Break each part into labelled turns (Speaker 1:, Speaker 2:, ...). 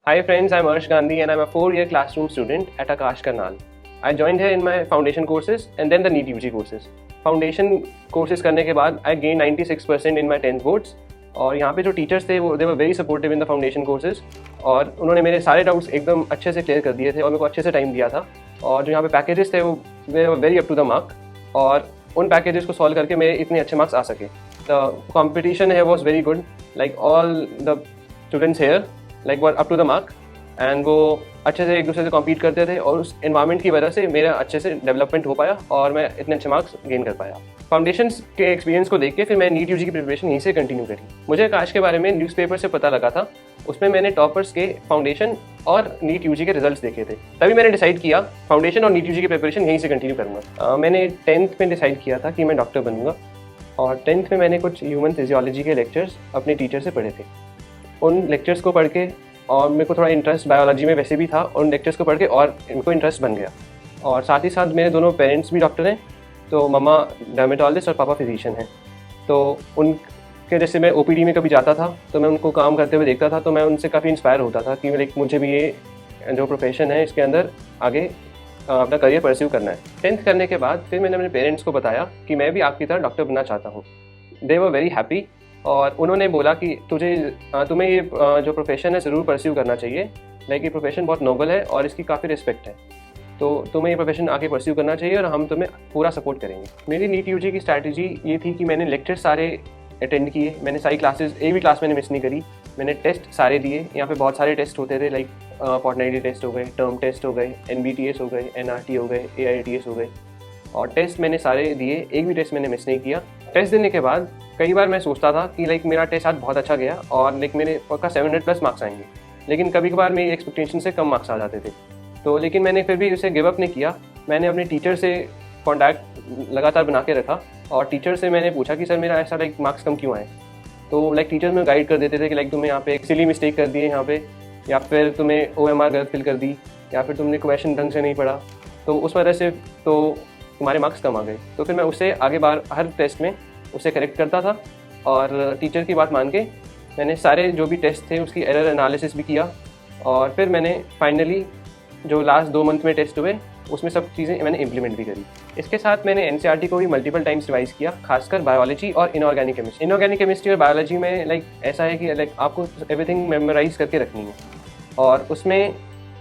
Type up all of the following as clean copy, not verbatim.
Speaker 1: Hi friends, I'm Arsh Gandhi and I'm a 4-year classroom student at Akash Karnal. I joined here in my foundation courses and then the NEET UG courses. Foundation courses करने के बाद I gained 96% in my 10th boards और यहाँ पे जो teachers थे वो they were very supportive in the foundation courses और उन्होंने मेरे सारे डाउट्स एकदम अच्छे से क्लियर कर दिए थे और मेरे को अच्छे से टाइम दिया था और जो यहाँ पे पैकेजेस थे वो they were very up to the mark और उन पैकेजेस को सॉल्व करके मेरे इतने अच्छे मार्क्स आ सके. The competition here was very good, like all the students here like were up to the mark and वो अच्छे से एक दूसरे से कॉम्पीट करते थे और उस एनवायरनमेंट की वजह से मेरा अच्छे से डेवलपमेंट हो पाया और मैं इतने अच्छे मार्क्स गेन कर पाया. फाउंडेशंस के एक्सपीरियंस को देख के फिर मैं नीट यूजी की प्रिपरेशन यहीं से कंटिन्यू करी. मुझे आकाश के बारे में न्यूज़पेपर से पता लगा था, उसमें मैंने टॉपर्स के फाउंडेशन और नीट यूजी के रिजल्ट्स देखे थे. तभी मैंने डिसाइड किया फाउंडेशन और नीट यूजी की प्रिपरेशन यहीं से कंटिन्यू करूँगा. मैंने 10th में डिसाइड किया था कि मैं डॉक्टर बनूंगा और 10th में मैंने कुछ ह्यूमन फिजियोलॉजी के लेक्चर्स अपने टीचर से पढ़े थे. उन लेक्चर्स को पढ़ के और मेरे को थोड़ा इंटरेस्ट बायोलॉजी में वैसे भी था और उन लेक्चर्स को पढ़ के और मेरे को इंटरेस्ट बन गया. और साथ ही साथ मेरे दोनों पेरेंट्स भी डॉक्टर हैं, तो मम्मा डर्मेटोलॉजिस्ट और पापा फिजिशियन हैं. तो उनके जैसे मैं ओपीडी में कभी जाता था तो मैं उनको काम करते हुए देखता था, तो मैं उनसे काफ़ी इंस्पायर होता था कि लाइक मुझे भी ये जो प्रोफेशन है इसके अंदर आगे अपना करियर परस्यू करना है. 10th करने के बाद फिर मैंने अपने पेरेंट्स को बताया कि मैं भी आपकी तरह डॉक्टर बनना चाहता हूँ. दे वर वेरी हैप्पी और उन्होंने बोला कि तुम्हें ये जो प्रोफेशन है ज़रूर परस्यू करना चाहिए. लाइक ये प्रोफेशन बहुत नोबल है और इसकी काफ़ी रिस्पेक्ट है, तो तुम्हें ये प्रोफेशन आगे परस्यू करना चाहिए और हम तुम्हें पूरा सपोर्ट करेंगे. मेरी नीट यूजी की स्ट्रैटेजी ये थी कि मैंने लेक्चर सारे अटेंड किए, मैंने सारी क्लासेस एक भी क्लास मैंने मिस नहीं करी. मैंने टेस्ट सारे दिए. यहाँ पे बहुत सारे टेस्ट होते थे, लाइक फॉर्टनाइटली टेस्ट हो गए, टर्म टेस्ट हो गए, NBTS हो गए, NRT हो गए, AITS हो गए और टेस्ट मैंने सारे दिए. एक भी टेस्ट मैंने मिस नहीं किया. टेस्ट देने के बाद कई बार मैं सोचता था कि लाइक मेरा टेस्ट आज बहुत अच्छा गया और लाइक मेरे पक्का 700+ मार्क्स आएंगे, लेकिन कभी कभार मेरी एक्सपेक्टेशन से कम मार्क्स आ जाते थे. तो लेकिन मैंने फिर भी उसे गिव अप नहीं किया. मैंने अपने टीचर से कॉन्टैक्ट लगातार बना के रखा और टीचर से मैंने पूछा कि सर मेरा ऐसा लाइक मार्क्स कम क्यों आए. तो लाइक टीचर में गाइड कर देते थे कि लाइक तुमने यहाँ पे एक सिली मिस्टेक कर दी है यहाँ पे, या फिर तुम्हें OMR गलत फिल कर दी, या फिर तुमने क्वेश्चन ढंग से नहीं पढ़ा, तो उस वजह से तो तुम्हारे मार्क्स कम आ गए. तो फिर मैं उससे आगे बार हर टेस्ट में उसे करेक्ट करता था और टीचर की बात मान के मैंने सारे जो भी टेस्ट थे उसकी एरर एनालिसिस भी किया और फिर मैंने फाइनली जो लास्ट 2 मंथ में टेस्ट हुए उसमें सब चीज़ें मैंने इम्प्लीमेंट भी करी. इसके साथ मैंने NCERT को भी मल्टीपल टाइम्स रिवाइज किया, खासकर बायोलॉजी और इनऑर्गेनिक केमिस्ट्री. इनऑर्गेनिक केमिस्ट्री और बायोलॉजी में लाइक ऐसा है कि लाइक आपको एवरीथिंग मेमोराइज करके रखनी है और उसमें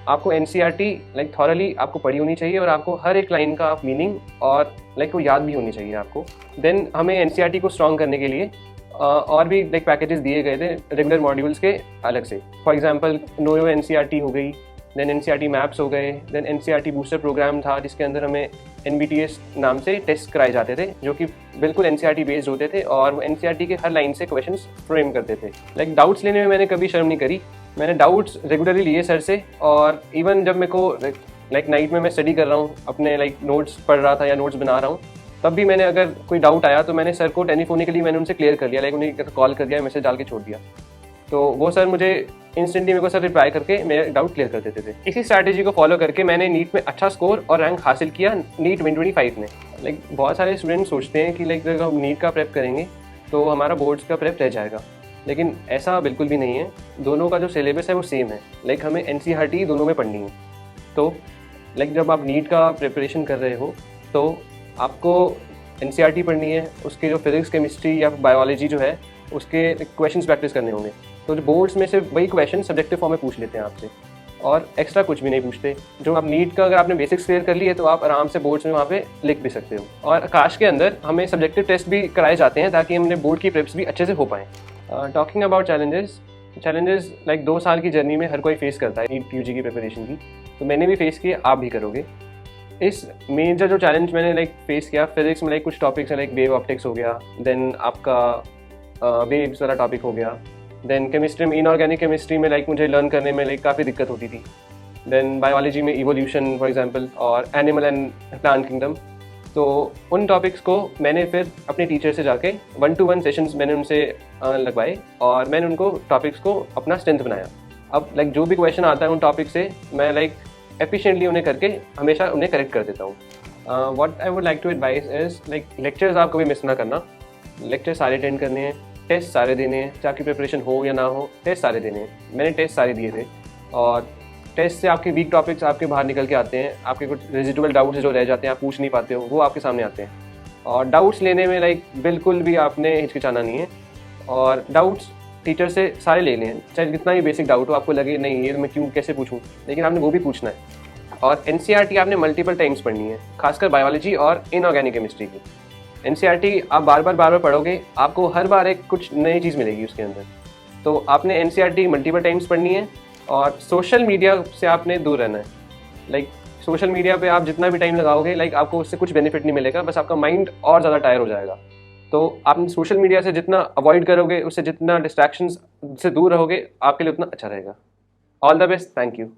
Speaker 1: आपको NCERT लाइक थॉरली आपको पढ़ी होनी चाहिए और आपको हर एक लाइन का मीनिंग और लाइक वो याद भी होनी चाहिए आपको. देन हमें NCERT को स्ट्रॉन्ग करने के लिए और भी लाइक पैकेजेस दिए गए थे रेगुलर मॉड्यूल्स के अलग से. फॉर एग्जांपल नोयो NCERT हो गई, देन NCERT मैप्स हो गए, देन NCERT बूस्टर प्रोग्राम था जिसके अंदर हमें NBTS नाम से टेस्ट कराए जाते थे जो कि बिल्कुल NCERT बेस्ड होते थे और वो NCERT के हर लाइन से क्वेश्चंस फ्रेम करते थे. लाइक डाउट्स लेने में मैंने कभी शर्म नहीं करी. मैंने डाउट्स रेगुलरली लिए सर से और इवन जब मेरे को लाइक नाइट में मैं स्टडी कर रहा हूँ, अपने लाइक नोट्स पढ़ रहा था या नोट्स बना रहा हूँ, तब भी मैंने अगर कोई डाउट आया तो मैंने सर को टेलीफोनिकली मैंने उनसे क्लियर कर लिया, लाइक उन्हें कॉल कर दिया, मैसेज डाल के छोड़ दिया. तो वो सर मुझे इंस्टेंटली मेरे को सर रिप्लाई करके मेरे डाउट क्लियर कर देते थे. इसी स्ट्रैटेजी को फॉलो करके मैंने नीट में अच्छा स्कोर और रैंक हासिल किया नीट 2025 में. लाइक बहुत सारे स्टूडेंट सोचते हैं कि लाइक अगर हम नीट का प्रेप करेंगे तो हमारा बोर्ड्स का प्रेप रह जाएगा, लेकिन ऐसा बिल्कुल भी नहीं है. दोनों का जो सिलेबस है वो सेम है. लाइक हमें NCERT दोनों में पढ़नी है. तो लाइक जब आप नीट का प्रिपरेशन कर रहे हो तो आपको NCERT पढ़नी है, उसके जो फिजिक्स केमिस्ट्री या बायोलॉजी जो है उसके क्वेश्चंस प्रैक्टिस करने होंगे. तो जो बोर्ड्स में सिर्फ वही क्वेश्चन सब्जेक्टिव फॉर्म में पूछ लेते हैं आपसे और एक्स्ट्रा कुछ भी नहीं पूछते. जो आप नीट का अगर आपने बेसिक्स क्लियर कर लिए तो आप आराम से बोर्ड्स में वहाँ पे लिख भी सकते हो. और आकाश के अंदर हमें सब्जेक्टिव टेस्ट भी कराए जाते हैं ताकि हमने बोर्ड की प्रेप्स भी अच्छे से हो पाएँ. टॉकिंग अबाउट चैलेंजेस लाइक 2 साल की जर्नी में हर कोई फेस करता है नीट यूजी की प्रिपरेशन की, तो मैंने भी फेस किए, आप भी करोगे. इस मेजर जो चैलेंज मैंने लाइक फेस किया, फिजिक्स में लाइक कुछ टॉपिक्स है, लाइक वेव ऑप्टिक्स हो गया, देन आपका वेव्स वाला टॉपिक हो गया. देन केमिस्ट्री में इनऑर्गेनिक केमिस्ट्री में लाइक मुझे लर्न करने में लाइक काफ़ी दिक्कत होती थी. देन बायोलॉजी में इवोल्यूशन फॉर एग्जांपल और एनिमल एंड प्लांट किंगडम. तो उन टॉपिक्स को मैंने फिर अपने टीचर से जाके 1-to-1 सेशंस मैंने उनसे लगवाए और मैंने उनको टॉपिक्स को अपना स्ट्रेंथ बनाया. अब लाइक जो भी क्वेश्चन आता है उन टॉपिक से मैं लाइक एफिशिएंटली उन्हें करके हमेशा उन्हें करेक्ट कर देता हूँ. What I would like to advice is like lectures आप कभी मिस ना करना. लेक्चर सारे अटेंड करने हैं, टेस्ट सारे देने हैं, चाहे आपकी प्रिपरेशन हो या ना हो, टेस्ट सारे देने हैं. मैंने टेस्ट सारे दिए थे और टेस्ट से आपके वीक टॉपिक्स आपके बाहर निकल के आते हैं, आपके कुछ रेजिडुअल डाउट्स जो रह जाते हैं आप पूछ नहीं पाते हो वो आपके सामने आते हैं। और डाउट्स लेने में बिल्कुल भी आपने हिचकिचाना नहीं है, और डाउट्स टीचर से सारे ले लें, चाहे जितना भी बेसिक डाउट हो, आपको लगे नहीं ये मैं क्यों कैसे पूछूं, लेकिन आपने वो भी पूछना है। और एनसीईआरटी आपने मल्टीपल टाइम्स पढ़नी है, खासकर बायोलॉजी और इनऑर्गेनिक केमिस्ट्री की। एनसीईआरटी आप बार बार पढ़ोगे, आपको हर बार एक कुछ नई चीज़ मिलेगी उसके अंदर। तो आपने एनसीईआरटी मल्टीपल टाइम्स पढ़नी है, और सोशल मीडिया से आपने दूर रहना है। सोशल मीडिया पे आप जितना भी टाइम लगाओगे आपको उससे कुछ बेनिफिट नहीं मिलेगा, बस आपका माइंड और ज़्यादा टायर हो जाएगा। तो आप सोशल मीडिया से जितना अवॉइड करोगे, उससे जितना डिस्ट्रैक्शंस से दूर रहोगे, आपके लिए उतना अच्छा रहेगा। All the best, thank you.